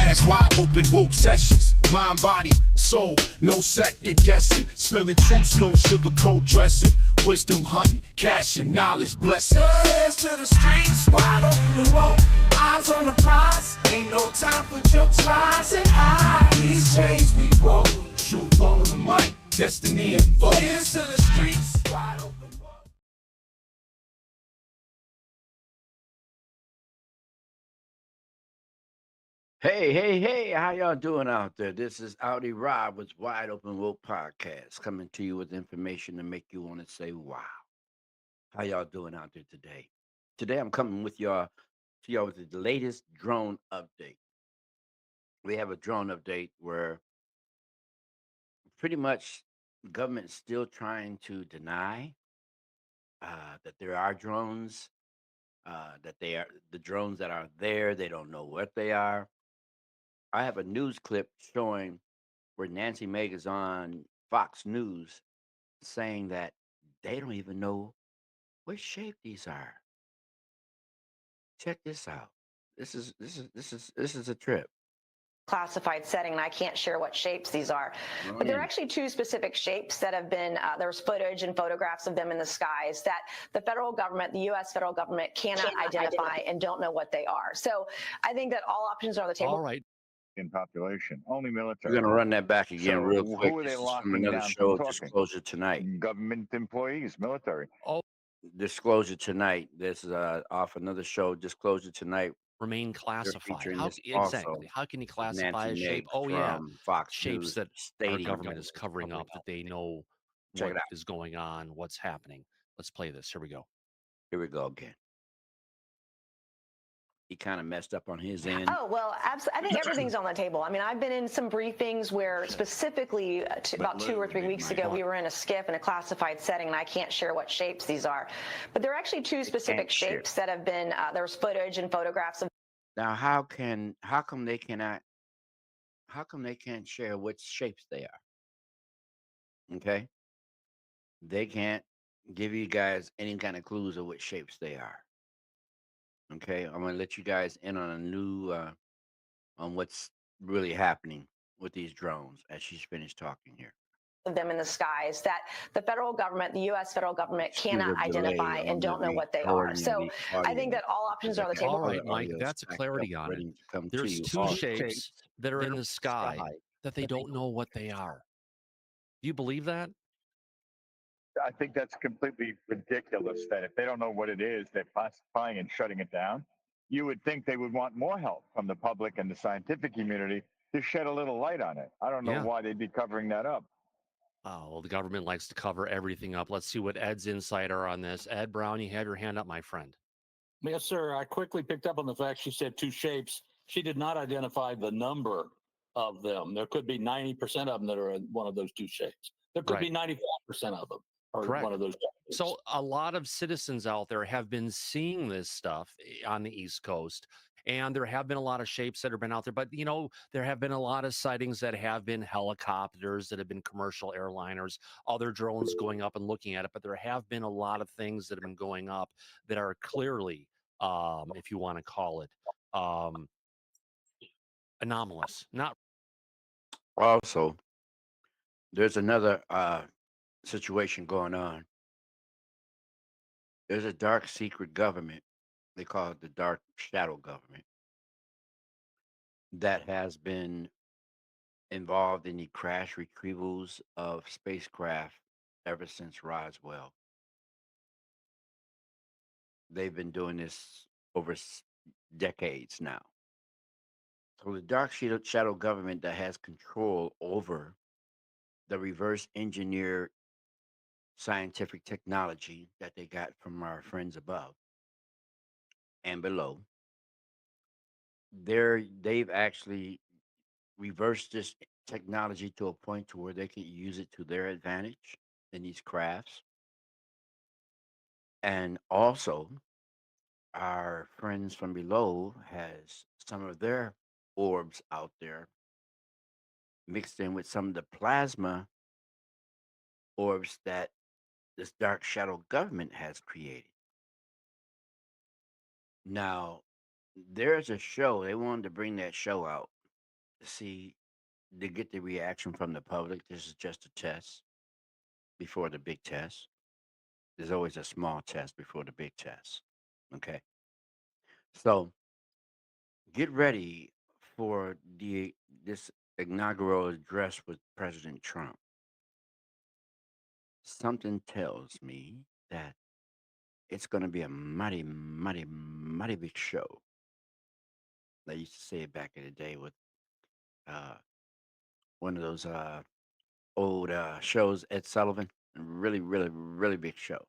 podcast, wide open, woke sessions. Mind, body, soul, no second guessing. Spilling truths, no sugarcoat dressing. Wisdom hunting, cash and knowledge blessing. Hands to the streets, wide open and woke. Eyes on the prize, ain't no time for jokes, lies and highs. These days we woke, truth on the mic, destiny and vote. Hands to the streets, wide open. Hey, how y'all doing out there? This is Audi Rob with Wide Open Woke Podcast, coming to you with information to make you want to say, wow. How y'all doing out there today? Today I'm coming with y'all with the latest drone update. We have a drone update where pretty much the government's still trying to deny that there are drones, that they are the drones that are there, they don't know what they are. I have a news clip showing where Nancy Meg is on Fox News saying that they don't even know what shape these are. Check this out. This is a trip. Classified setting, and I can't share what shapes these are. But there are actually two specific shapes that have been, there's footage and photographs of them in the skies that the federal government, the U.S. federal government cannot identify and don't know what they are. So I think that all options are on the table. All right. In population, only We're military. going to run that back again So real who quick. are they This is from locking another down show, from talking? Disclosure Tonight. Government employees, military. Oh, Disclosure Tonight. This is off another show, Disclosure Tonight. remain classified. featuring How this also exactly? How can you with classify Nancy a shape? Meg Oh yeah, from Fox shapes News that our stating government that is covering up, that they know Check what it out. is going on, what's happening. Let's play this. Here we go. Here we go again. He kind of messed up on his end. Oh, well, I think everything's on the table. I mean, I've been in some briefings where specifically about 2 or 3 weeks ago, we were in a skiff in a classified setting, and I can't share what shapes these are. But there are actually two specific shapes that have been, there's footage and photographs of. Now, how come they can't share which shapes they are? Okay, they can't give you guys any kind of clues of what shapes they are. Okay, I'm gonna let you guys in on a new on what's really happening with these drones as she's finished talking here. Of them in the skies that the federal government, the U.S. federal government cannot identify and don't know what they are. So I think that all options are on the table. All right, Mike, that's a clarity on it. There's two shapes that are in the sky that they don't know what they are. Do you believe that? I think that's completely ridiculous that if they don't know what it is, they're classifying and shutting it down. You would think they would want more help from the public and the scientific community to shed a little light on it. I don't know why they'd be covering that up. Oh, well, the government likes to cover everything up. Let's see what Ed's insight are on this. Ed Brown, you have your hand up, my friend. Yes, sir. I quickly picked up on the fact she said two shapes. She did not identify the number of them. There could be 90% of them that are in one of those two shapes. There could be 95% of them are one of those shapes. So a lot of citizens out there have been seeing this stuff on the East Coast. And there have been a lot of shapes that have been out there, but there have been a lot of sightings that have been helicopters, that have been commercial airliners, other drones going up and looking at it. But there have been a lot of things that have been going up that are clearly, if you want to call it, anomalous. Not Also, there's another situation going on. There's a dark secret government. They call it the dark shadow government that has been involved in the crash retrievals of spacecraft ever since Roswell. They've been doing this over decades now. So the dark shadow government that has control over the reverse engineer scientific technology that they got from our friends above and below, they've actually reversed this technology to a point to where they can use it to their advantage in these crafts. And also, our friends from below has some of their orbs out there mixed in with some of the plasma orbs that this dark shadow government has created. Now, there's a show, they wanted to bring that show out See, to get the reaction from the public, this is just a test before the big test. There's always a small test before the big test. Okay. So get ready for this inaugural address with President Trump. Something tells me that it's going to be a mighty, mighty, mighty big show. They used to say it back in the day with uh, one of those old shows, Ed Sullivan. Really, really, really big show.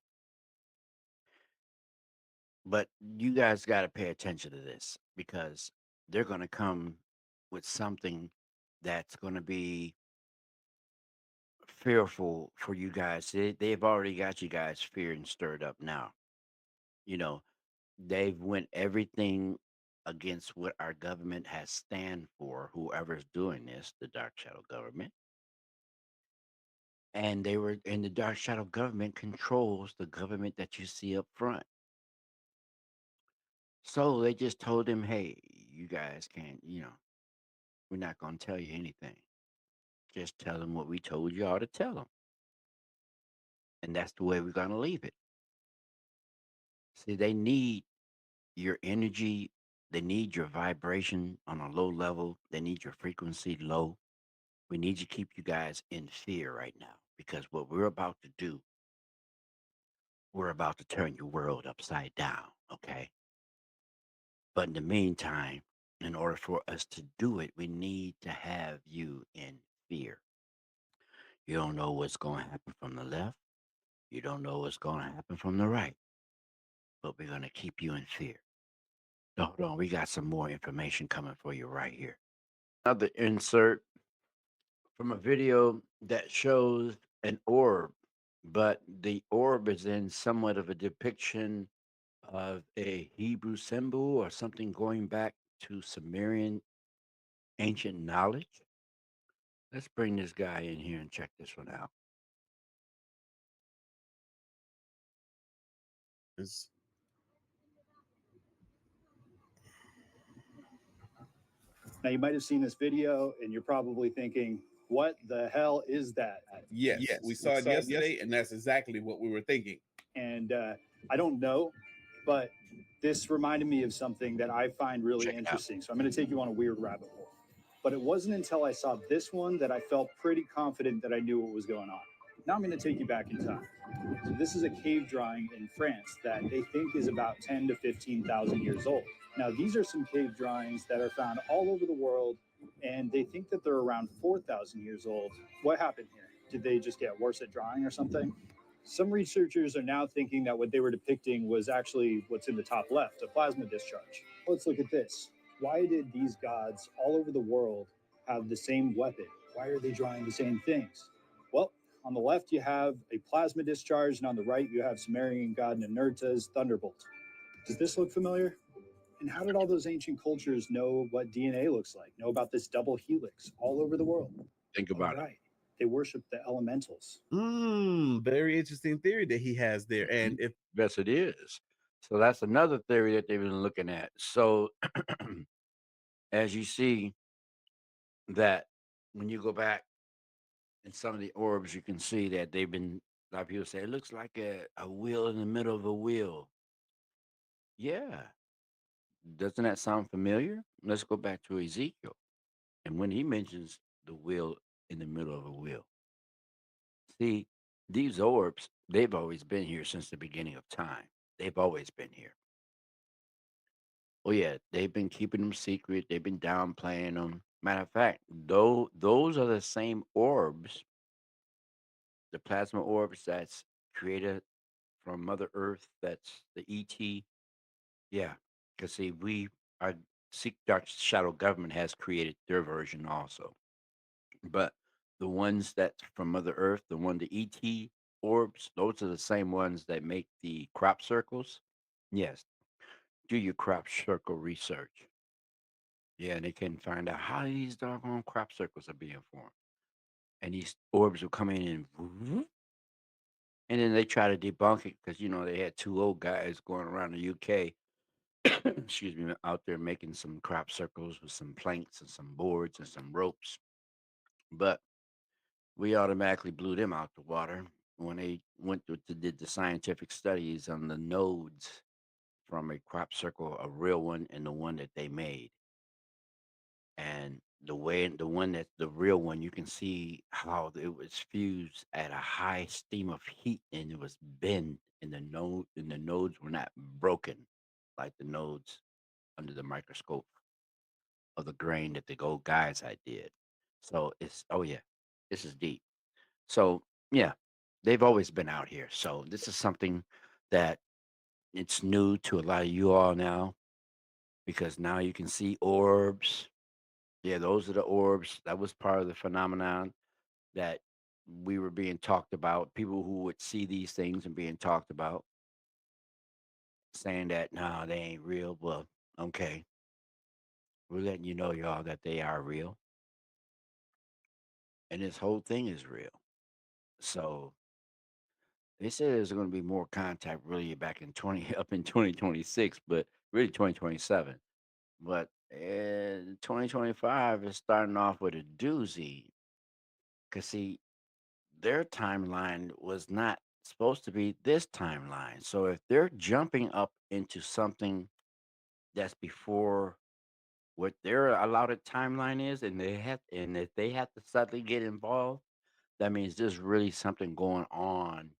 But you guys got to pay attention to this because they're going to come with something that's going to be fearful for you guys. They've already got you guys feared and stirred up now. You know, they've went everything against what our government has stand for, whoever's doing this, the dark shadow government. And the dark shadow government controls the government that you see up front. So they just told him, hey, you guys can't, we're not going to tell you anything. Just tell them what we told you all to tell them. And that's the way we're going to leave it. See, they need your energy. They need your vibration on a low level. They need your frequency low. We need to keep you guys in fear right now because what we're about to do, we're about to turn your world upside down. Okay. But in the meantime, in order for us to do it, we need to have you in fear. You don't know what's going to happen from the left. You don't know what's going to happen from the right. But we're going to keep you in fear. So hold on. We got some more information coming for you right here. Another insert from a video that shows an orb, but the orb is in somewhat of a depiction of a Hebrew symbol or something going back to Sumerian ancient knowledge. Let's bring this guy in here and check this one out. Now, you might have seen this video and you're probably thinking, what the hell is that? Yes, we saw it yesterday, and that's exactly what we were thinking. And I don't know, but this reminded me of something that I find really interesting. So I'm going to take you on a weird rabbit hole. But it wasn't until I saw this one that I felt pretty confident that I knew what was going on. Now I'm going to take you back in time. So this is a cave drawing in France that they think is about 10 to 15,000 years old. Now, these are some cave drawings that are found all over the world, and they think that they're around 4,000 years old. What happened here? Did they just get worse at drawing or something? Some researchers are now thinking that what they were depicting was actually what's in the top left, a plasma discharge. Let's look at this. Why did these gods all over the world have the same weapon? Why are they drawing the same things? Well, on the left, you have a plasma discharge, and on the right, you have Sumerian god Ninurta's thunderbolt. Does this look familiar? And how did all those ancient cultures know what DNA looks like, know about this double helix all over the world? Think about it. They worship the elementals. Very interesting theory that he has there. And if Yes, it is. So that's another theory that they've been looking at. So as you see that when you go back in some of the orbs, you can see that they've been, a lot of people say, it looks like a wheel in the middle of a wheel. Yeah. Doesn't that sound familiar? Let's go back to Ezekiel. And when he mentions the wheel in the middle of a wheel, see, these orbs, they've always been here since the beginning of time. They've always been here. Oh, yeah, they've been keeping them secret. They've been downplaying them. Matter of fact, though, those are the same orbs, the plasma orbs that's created from Mother Earth. That's the ET. Yeah, because see, our Dark Shadow government has created their version also. But the ones that's from Mother Earth, the ET orbs, those are the same ones that make the crop circles. Yes, do your crop circle research. Yeah, and they can find out how these doggone crop circles are being formed. And these orbs will come in and and then they try to debunk it because they had two old guys going around the UK excuse me, out there making some crop circles with some planks and some boards and some ropes. But we automatically blew them out the water when they went to did the scientific studies on the nodes from a crop circle, a real one, and the one that they made. And the one that's the real one, you can see how it was fused at a high steam of heat, and it was bent, and the nodes were not broken like the nodes under the microscope of the grain that the gold guys I did. So it's, oh yeah, this is deep. So yeah, they've always been out here. So this is something that it's new to a lot of you all now, because now you can see orbs. Yeah, those are the orbs. That was part of the phenomenon that we were being talked about. People who would see these things and being talked about, saying that no, they ain't real. Well, okay, we're letting you know, y'all, that they are real, and this whole thing is real. So they said there's going to be more contact really back in 20 up in 2026, but really 2027. But 2025 is starting off with a doozy. Cause see, their timeline was not supposed to be this timeline. So if they're jumping up into something that's before what their allotted timeline is, and if they have to suddenly get involved, that means there's really something going on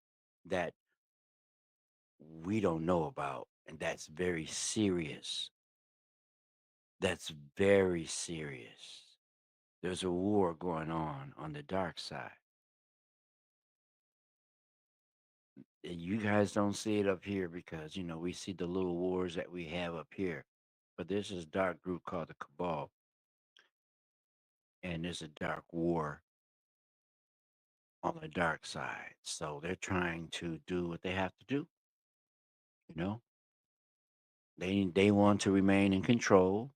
that we don't know about, and that's very serious. That's very serious. There's a war going on the dark side. And you guys don't see it up here because, we see the little wars that we have up here. But there's this dark group called the Cabal, and there's a dark war on the dark side. So they're trying to do what they have to do. You know, they want to remain in control.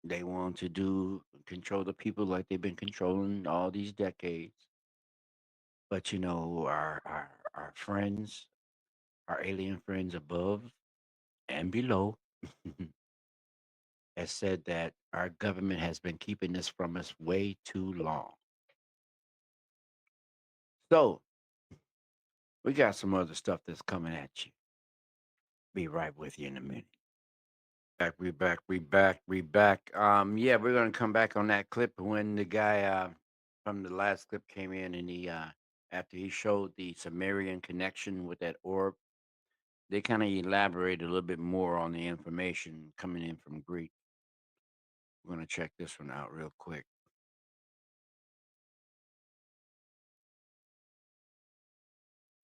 They want to control the people like they've been controlling all these decades. But our friends, our alien friends above and below, has said that our government has been keeping this from us way too long. So we got some other stuff that's coming at you. Be right with you in a minute. We back. Yeah, we're gonna come back on that clip when the guy from the last clip came in, and he after he showed the Sumerian connection with that orb, they kind of elaborated a little bit more on the information coming in from Greek. We're gonna check this one out real quick.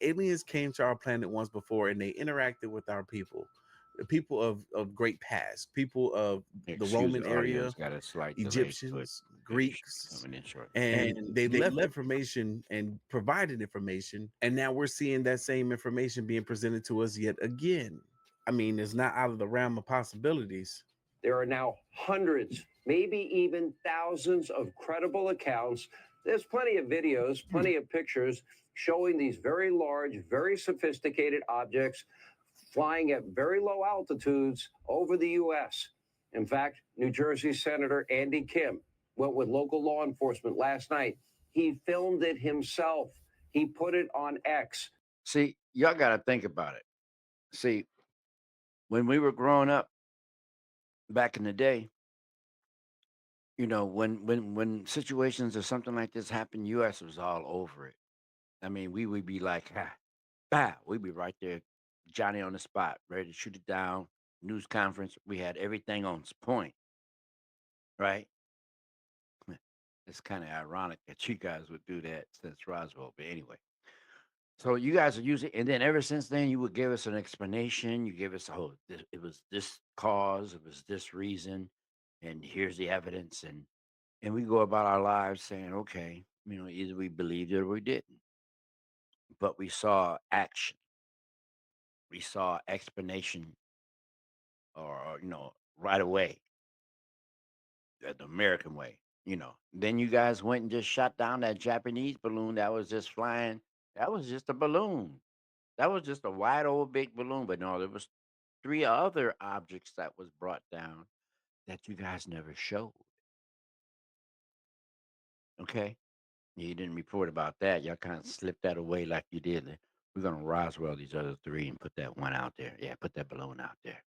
Aliens came to our planet once before, and they interacted with our people, the people of great past, people of the Excuse Roman the area, audio's got a slight delay to it. Egyptians, It should be Greeks, coming in shortly. and they left information and provided information, and now we're seeing that same information being presented to us yet again. I mean, it's not out of the realm of possibilities. There are now hundreds, maybe even thousands of credible accounts. There's plenty of videos, plenty of pictures showing these very large, very sophisticated objects flying at very low altitudes over the U.S. In fact, New Jersey Senator Andy Kim went with local law enforcement last night. He filmed it himself. He put it on X. See, y'all got to think about it. See, when we were growing up back in the day, when situations or something like this happened, U.S. was all over it. I mean, we would be like, we'd be right there, Johnny on the spot, ready to shoot it down. News conference, we had everything on point, right? It's kind of ironic that you guys would do that since Roswell, but anyway. So you guys are using, and then ever since then, you would give us an explanation. You give us, it was this cause, it was this reason, and here's the evidence, and we go about our lives saying, okay, either we believed it or we didn't. But we saw action, we saw explanation, or right away, the American way. Then you guys went and just shot down that Japanese balloon that was just flying. That was just a balloon. That was just a wide old big balloon, but no, there was three other objects that was brought down that you guys never showed. Okay, you didn't report about that. Y'all kind of slipped that away like you did. We're gonna Roswell these other three and put that one out there. Yeah, put that balloon out there.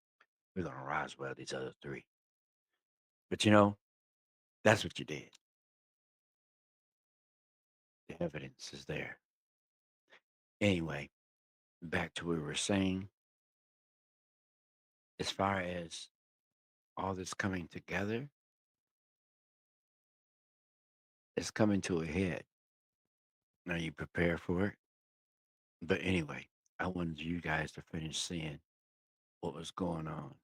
We're gonna Roswell these other three. But that's what you did. The evidence is there. Anyway, back to what we were saying. As far as all this coming together, it's coming to a head. Are you prepared for it? But anyway, I wanted you guys to finish seeing what was going on.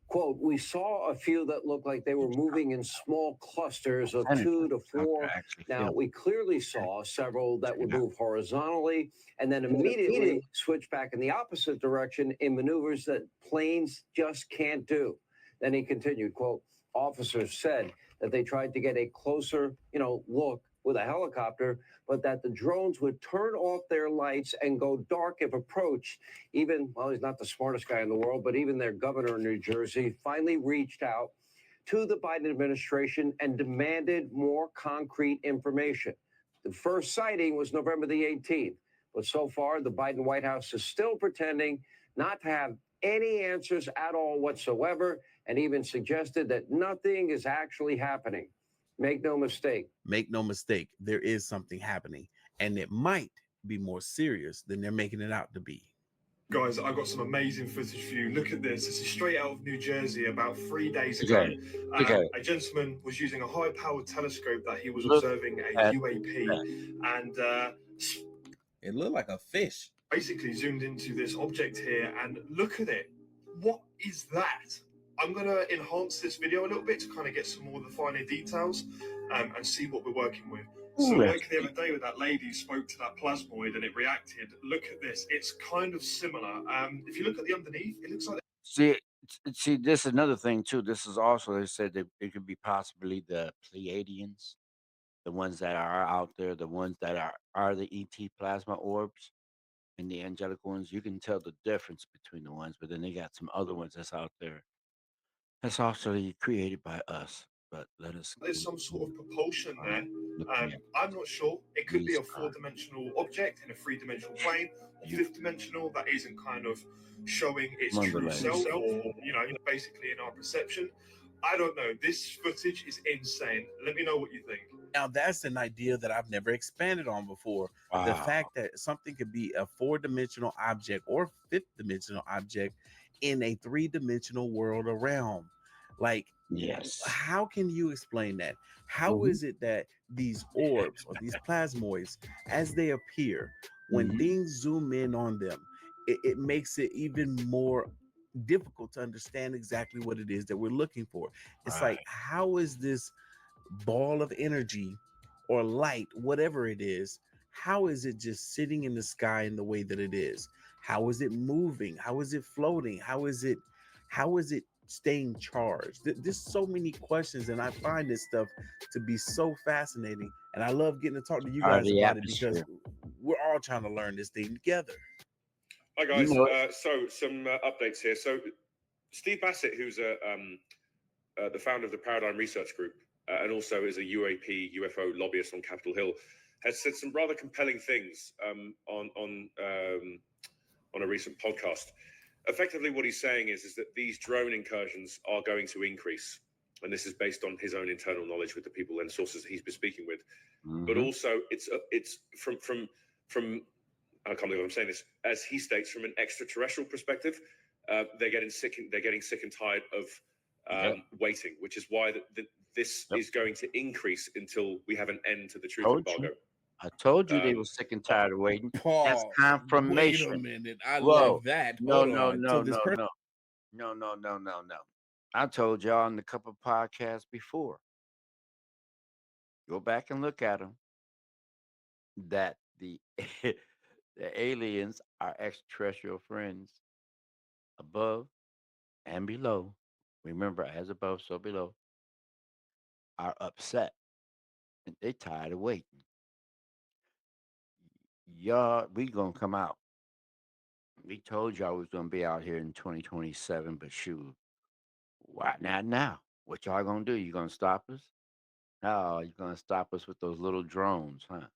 Quote, we saw a few that looked like they were moving in small clusters of 2 to 4. Now, we clearly saw several that would move horizontally and then immediately switch back in the opposite direction in maneuvers that planes just can't do. Then he continued, quote, officers said that they tried to get a closer, look with a helicopter, but that the drones would turn off their lights and go dark if approached. Even, well, he's not the smartest guy in the world, but even their governor in New Jersey finally reached out to the Biden administration and demanded more concrete information. The first sighting was November the 18th, but so far the Biden White House is still pretending not to have any answers at all whatsoever, and even suggested that nothing is actually happening. Make no mistake. Make no mistake, there is something happening, and it might be more serious than they're making it out to be. Guys, I've got some amazing footage for you. Look at this. This is straight out of New Jersey about 3 days ago. A gentleman was using a high-powered telescope that he was observing a UAP, and it looked like a fish. Basically zoomed into this object here, and look at it. What is that? I'm going to enhance this video a little bit to kind of get some more of the finer details and see what we're working with. So like the other day with that lady who spoke to that plasmoid and it reacted, look at this. It's kind of similar. If you look at the underneath, it looks like... See, this is another thing too. This is also, they said that it could be possibly the Pleiadians, the ones that are out there, the ones that are the ET plasma orbs and the angelic ones. You can tell the difference between the ones, but then they got some other ones that's out there that's also created by us. But there's some sort of propulsion there. I'm not sure. It could be a 4-dimensional object in a 3-dimensional plane, or 5th-dimensional that isn't kind of showing its true self, or basically in our perception. I don't know. This footage is insane. Let me know what you think. Now, that's an idea that I've never expanded on before. Wow. The fact that something could be a 4-dimensional object or 5th-dimensional object in a 3-dimensional world or realm. Like, yes, how can you explain that? How is it that these orbs or these plasmoids, as they appear, when things zoom in on them, it makes it even more difficult to understand exactly what it is that we're looking for? It's like, how is this ball of energy or light, whatever it is, how is it just sitting in the sky in the way that it is? How is it moving? How is it floating? How is it staying charged? There's so many questions, and I find this stuff to be so fascinating, and I love getting to talk to you guys about it because we're all trying to learn this thing together. Hi guys, so some updates here. So Steve Bassett, who's the founder of the Paradigm Research Group and also is a UFO lobbyist on Capitol Hill, has said some rather compelling things on a recent podcast. Effectively, what he's saying is that these drone incursions are going to increase, and this is based on his own internal knowledge with the people and sources that he's been speaking with. But also, it's from I can't believe I'm saying this. As he states, from an extraterrestrial perspective, they're getting sick and tired of waiting, which is why this is going to increase until we have an end to the truth embargo. I told you they were sick and tired of waiting. Paul, that's confirmation. Wait a minute. I love that. No. I told y'all in a couple of podcasts before. Go back and look at them. That the aliens are extraterrestrial friends above and below. Remember, as above, so below. Are upset. And they tired of waiting. Y'all, we gonna come out. We told y'all we was gonna be out here in 2027, but shoot, why not now? What y'all gonna do? You gonna stop us? Oh, you gonna stop us with those little drones, huh?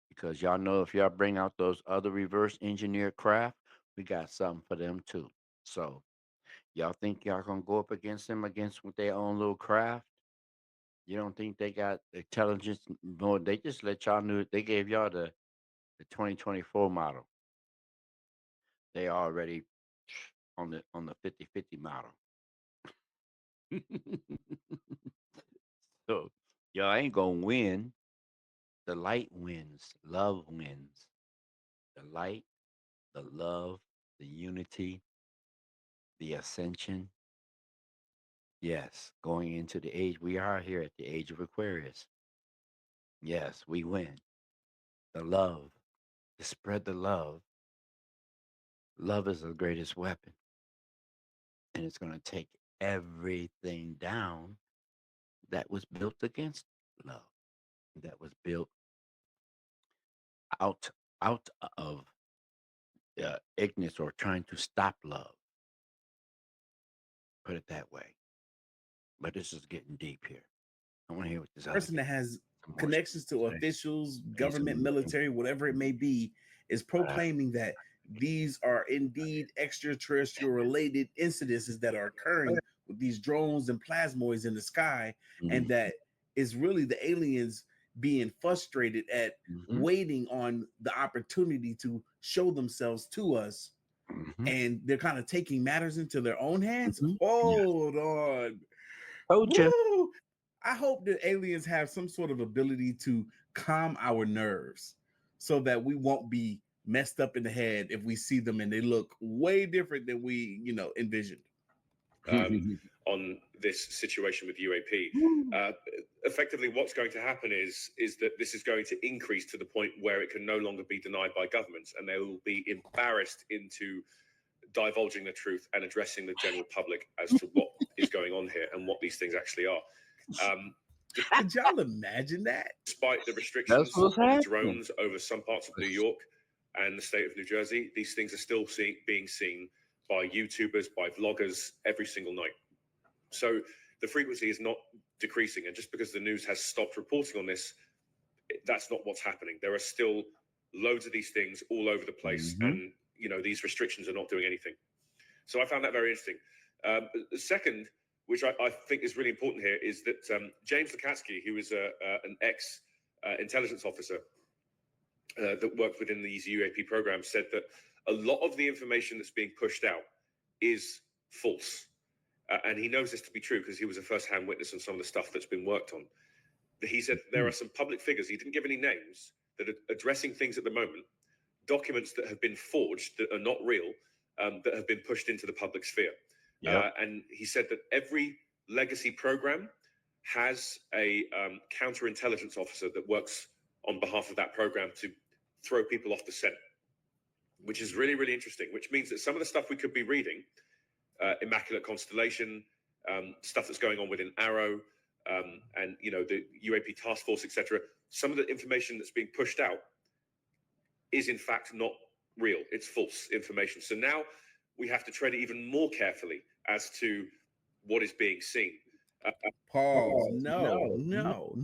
Because y'all know if y'all bring out those other reverse engineered craft, we got something for them too. So y'all think y'all gonna go up against them against with their own little craft? You don't think they got intelligence? No, they just let y'all know. They gave y'all the 2024 model. They already on the 50/50 model. So y'all ain't gonna win. The light wins. Love wins. The light, the love, the unity, the ascension. Yes, going into the age, we are here at the age of Aquarius. Yes, we win. The love, to spread the love. Love is the greatest weapon. And it's going to take everything down that was built against love, that was built out out of ignorance or trying to stop love. Put it that way. But this is getting deep here. I want to hear what this other Person guy that has some more connections to say. officials, Need some government, more military, whatever it may be, is proclaiming that these are indeed extraterrestrial related incidences that are occurring with these drones and plasmoids in the sky, and that is really the aliens being frustrated at waiting on the opportunity to show themselves to us, and they're kind of taking matters into their own hands. Hold on. Told you. Woo! I hope that aliens have some sort of ability to calm our nerves so that we won't be messed up in the head if we see them and they look way different than we, envisioned. On this situation with UAP. Effectively, what's going to happen is that this is going to increase to the point where it can no longer be denied by governments, and they will be embarrassed into divulging the truth and addressing the general public as to what is going on here and what these things actually are. Could y'all imagine that? Despite the restrictions of drones over some parts of New York and the state of New Jersey, these things are still being seen by YouTubers, by vloggers every single night. So the frequency is not decreasing. And just because the news has stopped reporting on this, that's not what's happening. There are still loads of these things all over the place. And, these restrictions are not doing anything. So I found that very interesting. The second, which I think is really important here, is that James Lukatsky, who is an ex-intelligence officer that worked within these UAP programs, said that a lot of the information that's being pushed out is false. And he knows this to be true because he was a first-hand witness on some of the stuff that's been worked on. He said there are some public figures, he didn't give any names, that are addressing things at the moment, documents that have been forged that are not real, that have been pushed into the public sphere. And he said that every legacy program has a counterintelligence officer that works on behalf of that program to throw people off the scent, which is really, really interesting, which means that some of the stuff we could be reading, Immaculate Constellation, stuff that's going on within Arrow, and the UAP task force, etc. Some of the information that's being pushed out is in fact not real. It's false information. So now we have to tread it even more carefully as to what is being seen. Pause. No.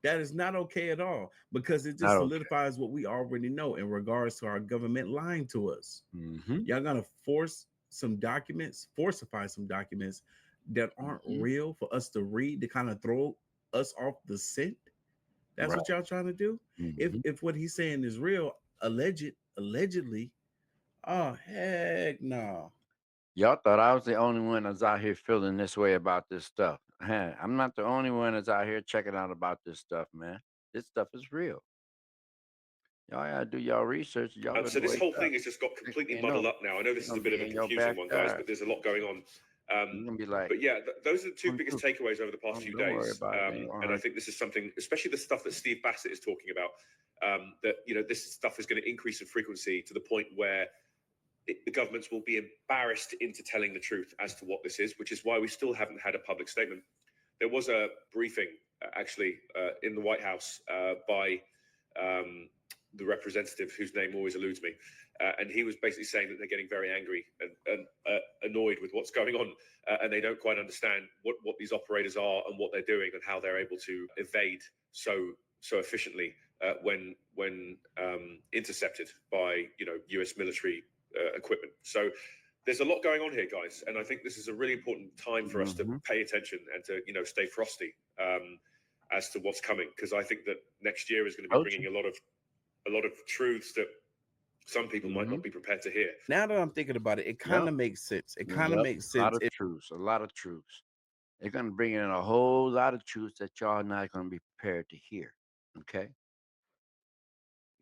That is not okay at all, because it just solidifies what we already know in regards to our government lying to us. Y'all gonna force some documents, falsify some documents that aren't real for us to read to kind of throw us off the scent. That's what y'all trying to do. If what he's saying is real, allegedly, oh heck no. Y'all thought I was the only one that's out here feeling this way about this stuff. I'm not the only one that's out here checking out about this stuff, man. This stuff is real. Y'all gotta do y'all research. Y'all So this whole thing has just got completely muddled up now. I know this is a bit of a confusing one, guys, but there's a lot going on. But yeah, those are the two biggest takeaways over the past few days. And I think this is something, especially the stuff that Steve Bassett is talking about, that this stuff is going to increase in frequency to the point where the governments will be embarrassed into telling the truth as to what this is, which is why we still haven't had a public statement. There was a briefing actually in the White House by the representative whose name always eludes me, and he was basically saying that they're getting very angry and annoyed with what's going on, and they don't quite understand what these operators are and what they're doing and how they're able to evade so efficiently when intercepted by U.S. military equipment. So there's a lot going on here, guys, and I think this is a really important time for us to pay attention and to stay frosty as to what's coming, because I think that next year is going to be bringing a lot of truths that some people might not be prepared to hear. Now that I'm thinking about it, it kind of makes sense. It kind of makes sense. A lot of truths. A lot of truths. They're going to bring in a whole lot of truths that y'all not going to be prepared to hear. Okay?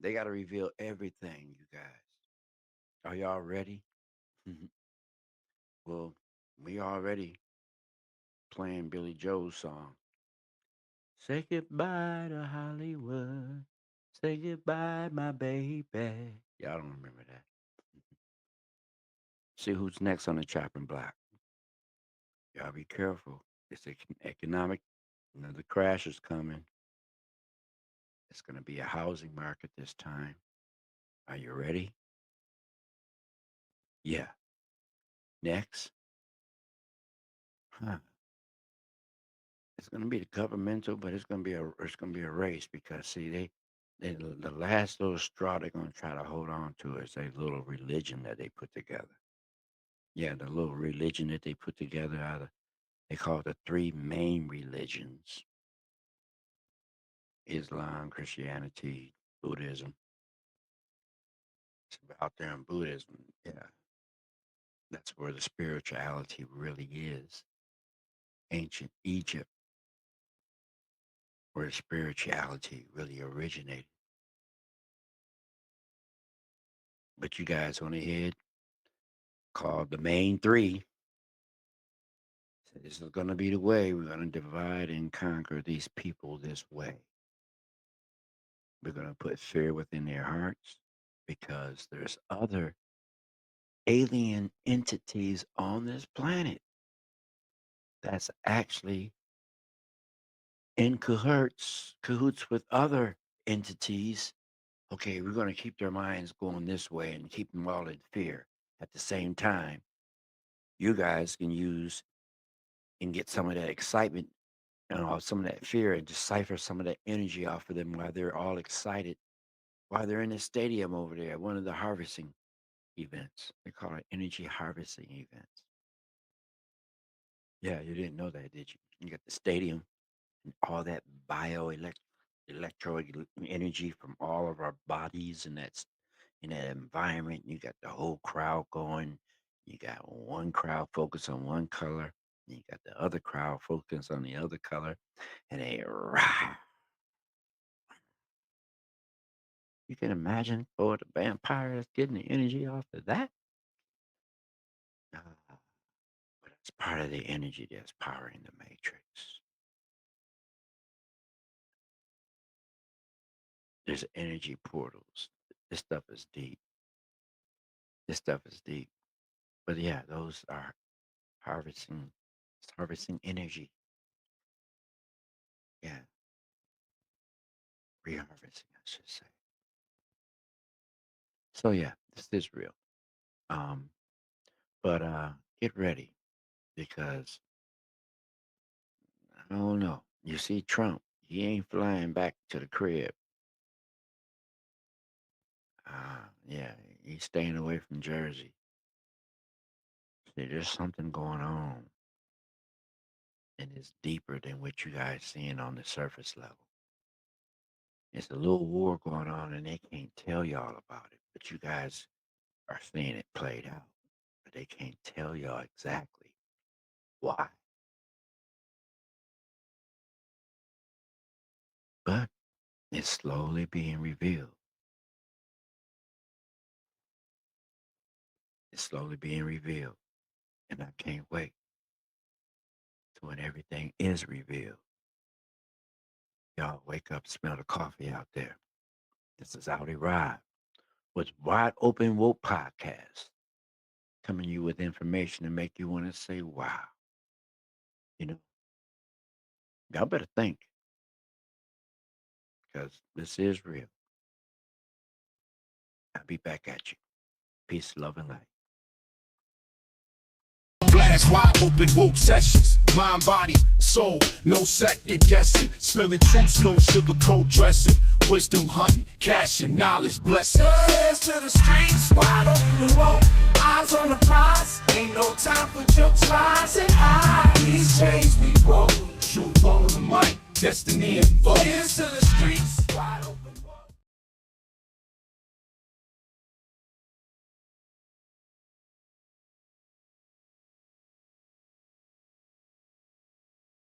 They got to reveal everything, you guys. Are y'all ready? Well, we already playing Billy Joel's song. Say goodbye to Hollywood. Say goodbye, my baby. Y'all don't remember that. See who's next on the chopping block. Y'all be careful. It's economic. Another crash is coming. It's going to be a housing market this time. Are you ready? Yeah. Next. Huh. It's going to be the governmental, but it's going to be a race, because see the last little straw they're going to try to hold on to is a little religion that they put together. Yeah, the little religion that they put together, they call it the three main religions: Islam, Christianity, Buddhism. It's out there in Buddhism. Yeah, that's where the spirituality really is. Ancient Egypt, where spirituality really originated. But you guys went ahead, called the main three. Said this is going to be the way. We're going to divide and conquer these people this way. We're going to put fear within their hearts, because there's other alien entities on this planet that's actually in cahoots with other entities. Okay, we're going to keep their minds going this way and keep them all in fear. At the same time, you guys can use and get some of that excitement and some of that fear, and decipher some of that energy off of them while they're all excited, while they're in the stadium over there, one of the harvesting events. They call it energy harvesting events. Yeah, you didn't know that, did you? You got the stadium and all that electro energy from all of our bodies, and that's in that environment. You got the whole crowd going. You got one crowd focused on one color. And you got the other crowd focused on the other color, and they rah. You can imagine for the vampire that's getting the energy off of that. But it's part of the energy that's powering the matrix. There's energy portals. This stuff is deep. This stuff is deep. But yeah, those are harvesting. It's harvesting energy. Yeah. Reharvesting, I should say. So yeah, this is real. But get ready, because I don't know. You see Trump, he ain't flying back to the crib. Yeah, he's staying away from Jersey. See, there's something going on, and it's deeper than what you guys seeing on the surface level. It's a little war going on, and they can't tell y'all about it, but you guys are seeing it played out. But they can't tell y'all exactly why. But it's slowly being revealed. It's slowly being revealed. And I can't wait to when everything is revealed. Y'all wake up, smell the coffee out there. This is Audi Ride with Wide Open Woke Podcast, coming to you with information to make you want to say, wow. You know, y'all better think, because this is real. I'll be back at you. Peace, love, and light. Blast wide open woke sessions. Mind, body, soul, no second guessing. Spilling truths, no sugarcoat dressing. Wisdom hunting, cash and knowledge blessing. Hands to the streets, wide open the road. Eyes on the prize, ain't no time for jokes, lies and eyes. These days we roll, truth on the mic, destiny and vote. Hands to the streets.